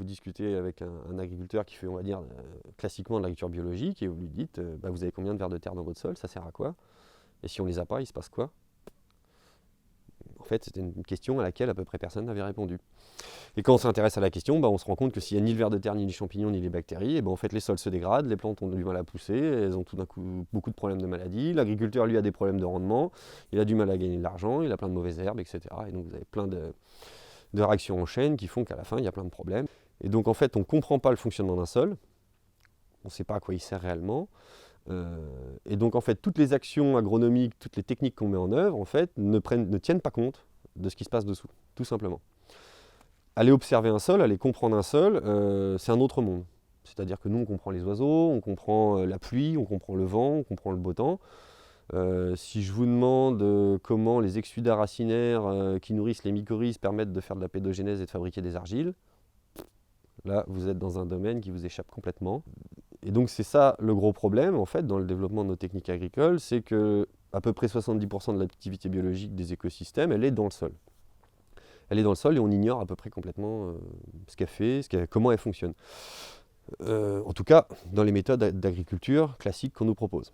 vous discutez avec un agriculteur qui fait, on va dire, classiquement de l'agriculture biologique, et vous lui dites, vous avez combien de vers de terre dans votre sol, ça sert à quoi? Et si on les a pas, il se passe quoi? En fait, c'était une question à laquelle à peu près personne n'avait répondu. Et quand on s'intéresse à la question, on se rend compte que s'il n'y a ni le ver de terre, ni les champignons, ni les bactéries, et en fait les sols se dégradent, les plantes ont du mal à pousser, elles ont tout d'un coup beaucoup de problèmes de maladies, l'agriculteur lui a des problèmes de rendement, il a du mal à gagner de l'argent, il a plein de mauvaises herbes, etc. Et donc vous avez plein de réactions en chaîne qui font qu'à la fin il y a plein de problèmes. Et donc en fait on ne comprend pas le fonctionnement d'un sol, on ne sait pas à quoi il sert réellement. Et donc en fait toutes les actions agronomiques, toutes les techniques qu'on met en œuvre en fait ne tiennent pas compte de ce qui se passe dessous, tout simplement. Aller observer un sol, aller comprendre un sol, c'est un autre monde. C'est-à-dire que nous, on comprend les oiseaux, on comprend la pluie, on comprend le vent, on comprend le beau temps. Si je vous demande comment les exsudats racinaires qui nourrissent les mycorhizes permettent de faire de la pédogénèse et de fabriquer des argiles, là, vous êtes dans un domaine qui vous échappe complètement. Et donc, c'est ça le gros problème, en fait, dans le développement de nos techniques agricoles, c'est que à peu près 70% de l'activité biologique des écosystèmes, elle est dans le sol. Elle est dans le sol et on ignore à peu près complètement ce qu'elle fait, comment elle fonctionne. En tout cas, dans les méthodes d'agriculture classiques qu'on nous propose.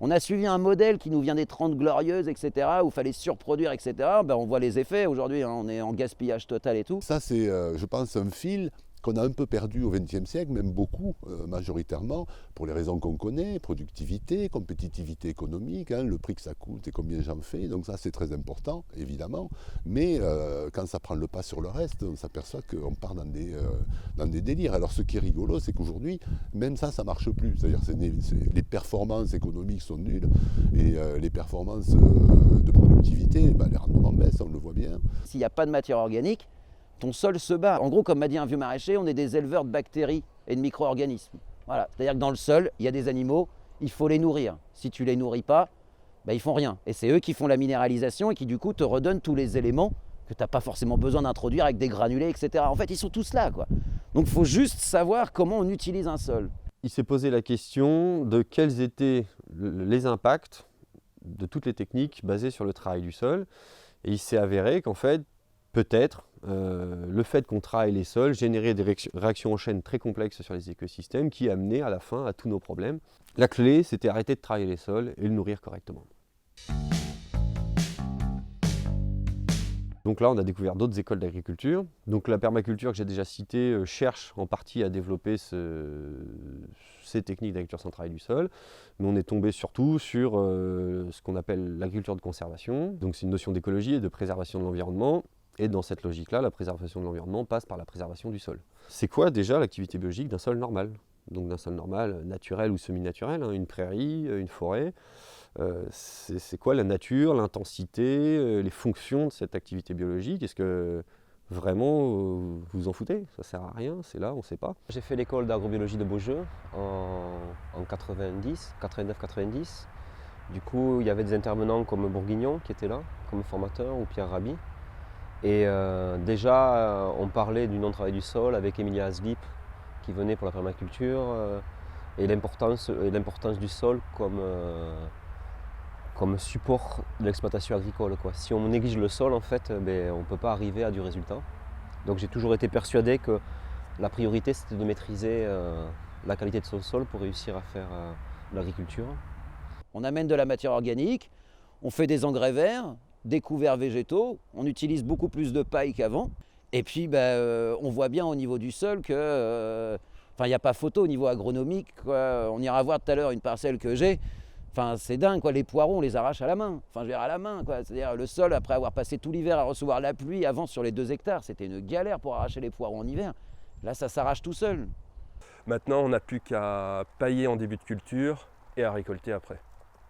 On a suivi un modèle qui nous vient des 30 glorieuses, etc., où il fallait surproduire, etc. On voit les effets aujourd'hui, on est en gaspillage total et tout. Ça, c'est, je pense, un fil qu'on a un peu perdu au XXe siècle, même beaucoup, majoritairement, pour les raisons qu'on connaît, productivité, compétitivité économique, le prix que ça coûte et combien j'en fais, donc ça c'est très important, évidemment, mais quand ça prend le pas sur le reste, on s'aperçoit qu'on part dans des délires. Alors ce qui est rigolo, c'est qu'aujourd'hui, même ça ne marche plus, c'est-à-dire les performances économiques sont nulles, et les performances de productivité, les rendements baissent, on le voit bien. S'il n'y a pas de matière organique, ton sol se bat. En gros, comme m'a dit un vieux maraîcher, on est des éleveurs de bactéries et de micro-organismes. Voilà. C'est-à-dire que dans le sol, il y a des animaux, il faut les nourrir. Si tu ne les nourris pas, ils font rien. Et c'est eux qui font la minéralisation et qui du coup te redonnent tous les éléments que tu n'as pas forcément besoin d'introduire avec des granulés, etc. En fait, ils sont tous là, quoi. Donc il faut juste savoir comment on utilise un sol. Il s'est posé la question de quels étaient les impacts de toutes les techniques basées sur le travail du sol. Et il s'est avéré qu'en fait, peut-être, le fait qu'on travaille les sols générait des réactions en chaîne très complexes sur les écosystèmes qui amenaient à la fin à tous nos problèmes. La clé, c'était arrêter de travailler les sols et le nourrir correctement. Donc là, on a découvert d'autres écoles d'agriculture. Donc la permaculture que j'ai déjà citée cherche en partie à développer ces techniques d'agriculture sans travail du sol. Mais on est tombé surtout sur ce qu'on appelle l'agriculture de conservation. Donc c'est une notion d'écologie et de préservation de l'environnement. Et dans cette logique-là, la préservation de l'environnement passe par la préservation du sol. C'est quoi déjà l'activité biologique d'un sol normal? Donc d'un sol normal, naturel ou semi-naturel, une prairie, une forêt. C'est quoi la nature, l'intensité, les fonctions de cette activité biologique? Est-ce que vraiment vous vous en foutez? Ça sert à rien, c'est là, on ne sait pas. J'ai fait l'école d'agrobiologie de Beaujeu en 89-90. Du coup, il y avait des intervenants comme Bourguignon qui étaient là, comme formateur, ou Pierre Rabhi. Et déjà, on parlait du non-travail du sol avec Emilia Haslip qui venait pour la permaculture et l'importance du sol comme support de l'exploitation agricole, quoi. Si on néglige le sol, en fait, on ne peut pas arriver à du résultat. Donc j'ai toujours été persuadé que la priorité, c'était de maîtriser la qualité de son sol pour réussir à faire de l'agriculture. On amène de la matière organique, on fait des engrais verts, des couverts végétaux, on utilise beaucoup plus de paille qu'avant. Et puis on voit bien au niveau du sol que il n'y a pas photo au niveau agronomique, quoi. On ira voir tout à l'heure une parcelle que j'ai. C'est dingue, quoi. Les poireaux, on les arrache à la main. Je veux dire à la main, quoi. C'est-à-dire le sol, après avoir passé tout l'hiver à recevoir la pluie, avant sur les 2 hectares, c'était une galère pour arracher les poireaux en hiver. Là, ça s'arrache tout seul. Maintenant, on n'a plus qu'à pailler en début de culture et à récolter après.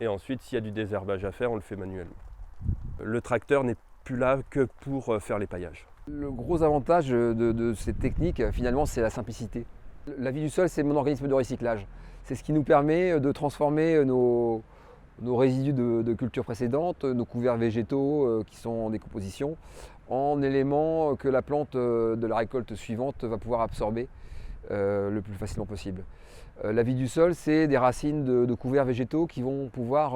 Et ensuite, s'il y a du désherbage à faire, on le fait manuellement. Le tracteur n'est plus là que pour faire les paillages. Le gros avantage de cette technique, finalement, c'est la simplicité. La vie du sol, c'est mon organisme de recyclage. C'est ce qui nous permet de transformer nos résidus de cultures précédentes, nos couverts végétaux qui sont en décomposition, en éléments que la plante de la récolte suivante va pouvoir absorber le plus facilement possible. La vie du sol, c'est des racines de couverts végétaux qui vont pouvoir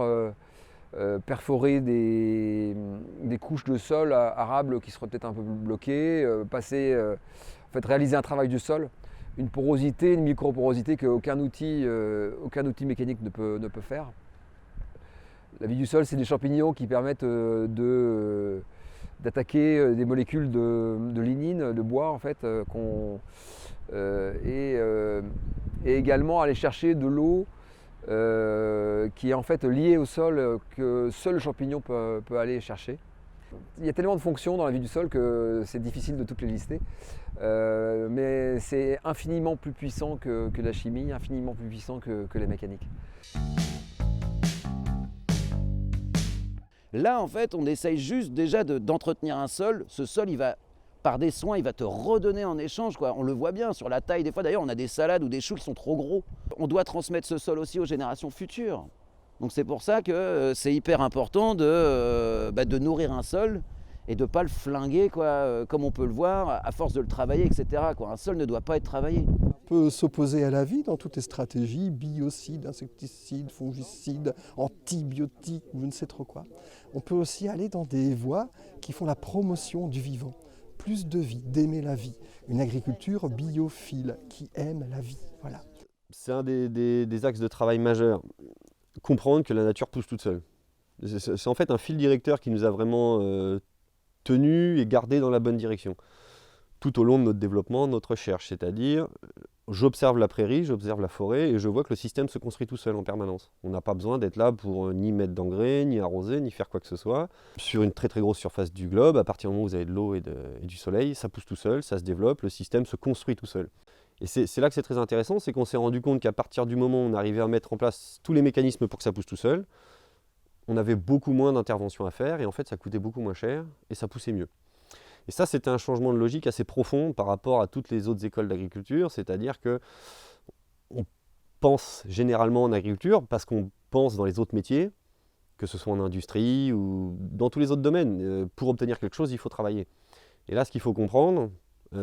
perforer des couches de sol arables qui seraient peut-être un peu bloquées, réaliser un travail du sol, une porosité, une microporosité qu'aucun outil mécanique ne peut faire. La vie du sol, c'est des champignons qui permettent d'attaquer des molécules de lignine, de bois en fait, et également aller chercher de l'eau qui est en fait liée au sol que seul le champignon peut aller chercher. Il y a tellement de fonctions dans la vie du sol que c'est difficile de toutes les lister, mais c'est infiniment plus puissant que la chimie, infiniment plus puissant que la mécanique. Là, en fait, on essaye juste déjà d'entretenir un sol. Ce sol, par des soins, il va te redonner en échange, quoi. On le voit bien sur la taille. Des fois, d'ailleurs, on a des salades ou des choux qui sont trop gros. On doit transmettre ce sol aussi aux générations futures. Donc c'est pour ça que c'est hyper important de nourrir un sol et de ne pas le flinguer, quoi, comme on peut le voir, à force de le travailler, etc., quoi. Un sol ne doit pas être travaillé. On peut s'opposer à la vie dans toutes les stratégies, biocides, insecticides, fongicides, antibiotiques, je ne sais trop quoi. On peut aussi aller dans des voies qui font la promotion du vivant. Plus de vie, d'aimer la vie. Une agriculture biophile qui aime la vie. Voilà. C'est un des axes de travail majeurs. Comprendre que la nature pousse toute seule. C'est en fait un fil directeur qui nous a vraiment tenus et gardés dans la bonne direction. Tout au long de notre développement, notre recherche. C'est-à-dire, j'observe la prairie, j'observe la forêt et je vois que le système se construit tout seul en permanence. On n'a pas besoin d'être là pour ni mettre d'engrais, ni arroser, ni faire quoi que ce soit. Sur une très très grosse surface du globe, à partir du moment où vous avez de l'eau et du soleil, ça pousse tout seul, ça se développe, le système se construit tout seul. Et c'est là que c'est très intéressant, c'est qu'on s'est rendu compte qu'à partir du moment où on arrivait à mettre en place tous les mécanismes pour que ça pousse tout seul, on avait beaucoup moins d'interventions à faire et en fait ça coûtait beaucoup moins cher et ça poussait mieux. Et ça, c'était un changement de logique assez profond par rapport à toutes les autres écoles d'agriculture, c'est-à-dire qu'on pense généralement en agriculture parce qu'on pense dans les autres métiers, que ce soit en industrie ou dans tous les autres domaines. Pour obtenir quelque chose, il faut travailler. Et là, ce qu'il faut comprendre,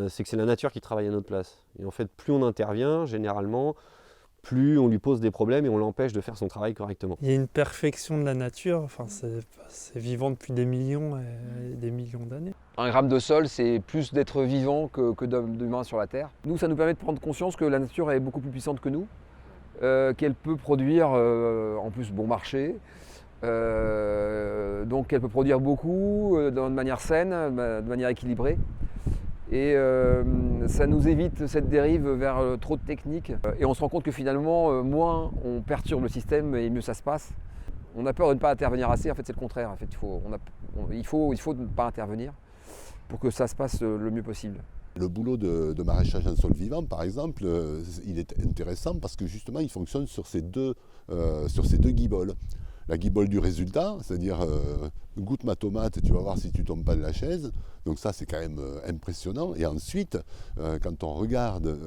c'est que c'est la nature qui travaille à notre place. Et en fait, plus on intervient, généralement, plus on lui pose des problèmes et on l'empêche de faire son travail correctement. Il y a une perfection de la nature, enfin, c'est vivant depuis des millions et des millions d'années. Un gramme de sol, c'est plus d'être vivant que d'humains sur la Terre. Nous, ça nous permet de prendre conscience que la nature est beaucoup plus puissante que nous, qu'elle peut produire en plus bon marché, donc elle peut produire beaucoup, de manière saine, de manière équilibrée. Et ça nous évite cette dérive vers trop de techniques. Et on se rend compte que finalement, moins on perturbe le système et mieux ça se passe. On a peur de ne pas intervenir assez, en fait c'est le contraire. En fait, il faut ne pas intervenir pour que ça se passe le mieux possible. Le boulot de maraîchage en sol vivant, par exemple, il est intéressant parce que justement il fonctionne sur ces deux guiboles. La guibole du résultat, c'est-à-dire goûte ma tomate et tu vas voir si tu tombes pas de la chaise. Donc ça c'est quand même impressionnant. Et ensuite, quand on regarde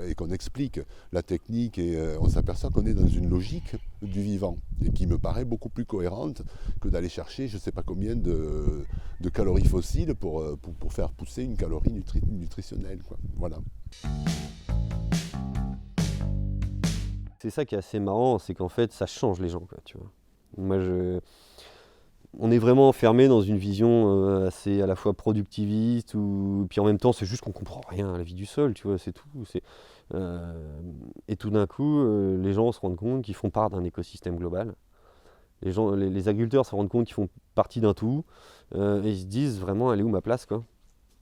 et qu'on explique la technique, on s'aperçoit qu'on est dans une logique du vivant et qui me paraît beaucoup plus cohérente que d'aller chercher je ne sais pas combien de calories fossiles pour faire pousser une calorie nutritionnelle, quoi. Voilà. C'est ça qui est assez marrant, c'est qu'en fait ça change les gens, quoi, tu vois. Moi, on est vraiment enfermé dans une vision assez à la fois productiviste, puis en même temps c'est juste qu'on comprend rien à la vie du sol, tu vois, c'est tout. Et tout d'un coup, les gens se rendent compte qu'ils font part d'un écosystème global. Les agriculteurs se rendent compte qu'ils font partie d'un tout, et ils se disent vraiment, elle est où ma place, quoi.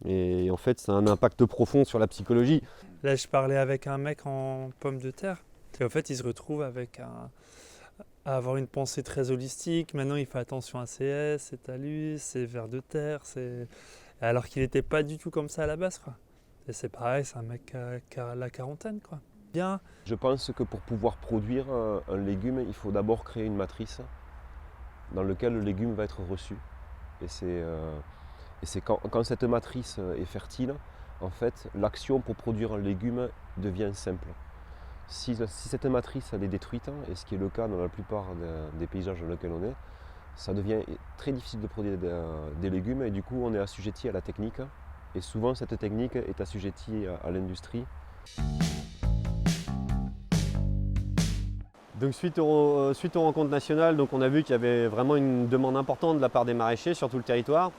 Et en fait, ça a un impact profond sur la psychologie. Là, je parlais avec un mec en pommes de terre, et en fait, il se retrouve à avoir une pensée très holistique. Maintenant, il fait attention à ses haies, ses talus, ses vers de terre, alors qu'il n'était pas du tout comme ça à la base, quoi. Et c'est pareil, c'est un mec qui a la quarantaine, quoi. Bien. Je pense que pour pouvoir produire un légume, il faut d'abord créer une matrice dans laquelle le légume va être reçu. Et c'est quand cette matrice est fertile, en fait, l'action pour produire un légume devient simple. Si cette matrice elle est détruite, et ce qui est le cas dans la plupart des paysages dans lesquels on est, ça devient très difficile de produire des légumes et du coup on est assujetti à la technique. Et souvent cette technique est assujettie à l'industrie. Donc suite aux rencontres nationales, donc on a vu qu'il y avait vraiment une demande importante de la part des maraîchers sur tout le territoire.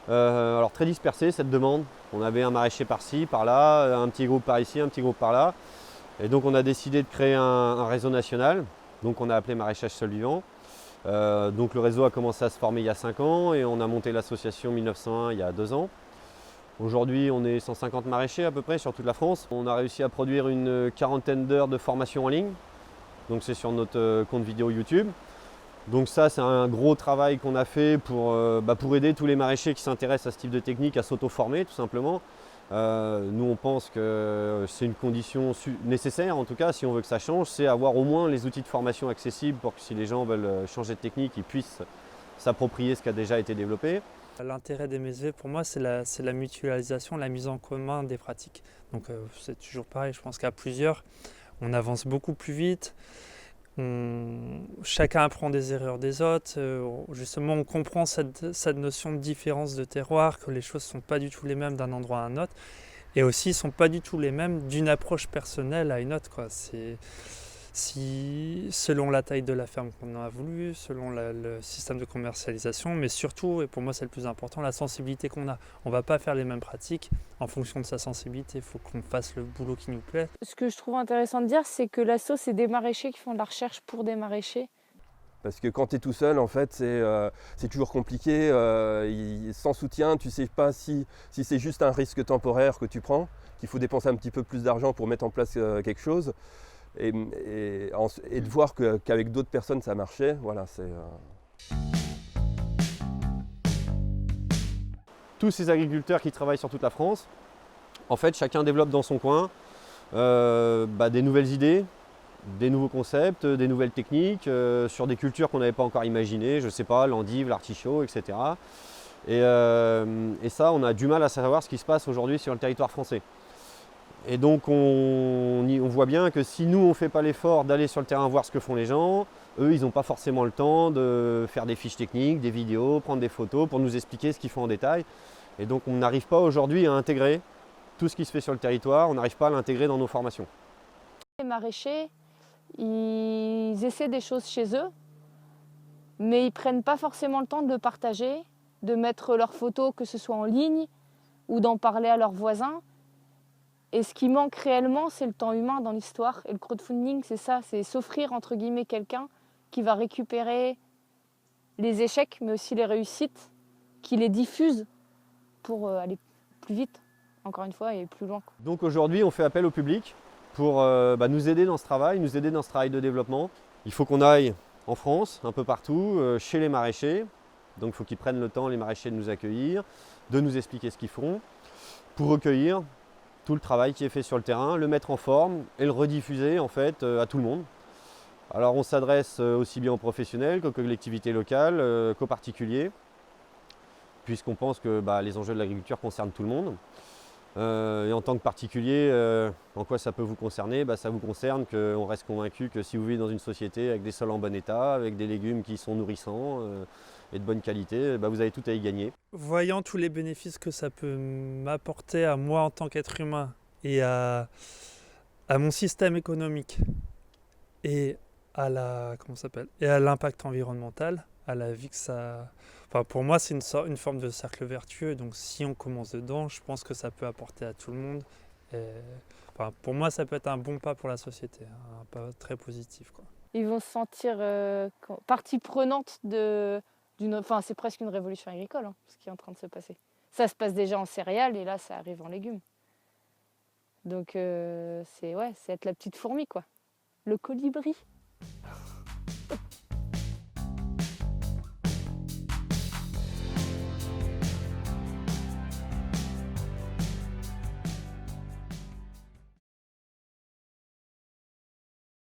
Alors très dispersée cette demande. On avait un maraîcher par-ci, par-là, un petit groupe par ici, un petit groupe par-là. Et donc on a décidé de créer un réseau national. Donc on a appelé Maraîchage Sol Vivant. Donc le réseau a commencé à se former il y a 5 ans et on a monté l'association 1901 il y a 2 ans. Aujourd'hui on est 150 maraîchers à peu près sur toute la France. On a réussi à produire une quarantaine d'heures de formation en ligne. Donc c'est sur notre compte vidéo YouTube. Donc ça c'est un gros travail qu'on a fait pour aider tous les maraîchers qui s'intéressent à ce type de technique à s'auto-former tout simplement. Nous on pense que c'est une condition nécessaire en tout cas si on veut que ça change, c'est avoir au moins les outils de formation accessibles pour que si les gens veulent changer de technique, ils puissent s'approprier ce qui a déjà été développé. L'intérêt des MSV pour moi c'est la mutualisation, la mise en commun des pratiques. Donc c'est toujours pareil, je pense qu'à plusieurs on avance beaucoup plus vite. Chacun apprend des erreurs des autres, justement on comprend cette notion de différence de terroir, que les choses ne sont pas du tout les mêmes d'un endroit à un autre, et aussi ne sont pas du tout les mêmes d'une approche personnelle à une autre, quoi. Selon la taille de la ferme qu'on a voulu, selon le système de commercialisation, mais surtout, et pour moi c'est le plus important, la sensibilité qu'on a. On ne va pas faire les mêmes pratiques en fonction de sa sensibilité, il faut qu'on fasse le boulot qui nous plaît. Ce que je trouve intéressant de dire, c'est que l'asso, c'est des maraîchers qui font de la recherche pour des maraîchers. Parce que quand tu es tout seul, en fait, c'est toujours compliqué. Sans soutien, tu ne sais pas si c'est juste un risque temporaire que tu prends, qu'il faut dépenser un petit peu plus d'argent pour mettre en place quelque chose. Et de voir qu'avec d'autres personnes ça marchait, voilà, c'est... Tous ces agriculteurs qui travaillent sur toute la France, en fait chacun développe dans son coin des nouvelles idées, des nouveaux concepts, des nouvelles techniques sur des cultures qu'on n'avait pas encore imaginées, je ne sais pas, l'endive, l'artichaut, etc. Et ça, on a du mal à savoir ce qui se passe aujourd'hui sur le territoire français. Et donc on voit bien que si nous on ne fait pas l'effort d'aller sur le terrain voir ce que font les gens, eux ils n'ont pas forcément le temps de faire des fiches techniques, des vidéos, prendre des photos pour nous expliquer ce qu'ils font en détail. Et donc on n'arrive pas aujourd'hui à intégrer tout ce qui se fait sur le territoire, on n'arrive pas à l'intégrer dans nos formations. Les maraîchers, ils essaient des choses chez eux, mais ils ne prennent pas forcément le temps de le partager, de mettre leurs photos, que ce soit en ligne ou d'en parler à leurs voisins. Et ce qui manque réellement, c'est le temps humain dans l'histoire. Et le crowdfunding, c'est ça, c'est s'offrir entre guillemets quelqu'un qui va récupérer les échecs, mais aussi les réussites, qui les diffuse pour aller plus vite, encore une fois, et plus loin. Donc aujourd'hui, on fait appel au public pour nous aider dans ce travail, de développement. Il faut qu'on aille en France, un peu partout, chez les maraîchers. Donc il faut qu'ils prennent le temps, les maraîchers, de nous accueillir, de nous expliquer ce qu'ils font, pour recueillir tout le travail qui est fait sur le terrain, le mettre en forme et le rediffuser en fait à tout le monde. Alors on s'adresse aussi bien aux professionnels qu'aux collectivités locales, qu'aux particuliers, puisqu'on pense que les enjeux de l'agriculture concernent tout le monde. Et en tant que particulier, en quoi ça peut vous concerner? Ça vous concerne qu'on reste convaincu que si vous vivez dans une société avec des sols en bon état, avec des légumes qui sont nourrissants et de bonne qualité, vous avez tout à y gagner. Voyant tous les bénéfices que ça peut m'apporter à moi en tant qu'être humain et à mon système économique et à l'impact environnemental, à la vie que ça... Enfin, pour moi, c'est une forme de cercle vertueux. Donc, si on commence dedans, je pense que ça peut apporter à tout le monde. Pour moi, ça peut être un bon pas pour la société, un pas très positif, quoi. Ils vont se sentir partie prenante Enfin, c'est presque une révolution agricole, ce qui est en train de se passer. Ça se passe déjà en céréales et là, ça arrive en légumes. Donc, c'est être la petite fourmi, quoi. Le colibri.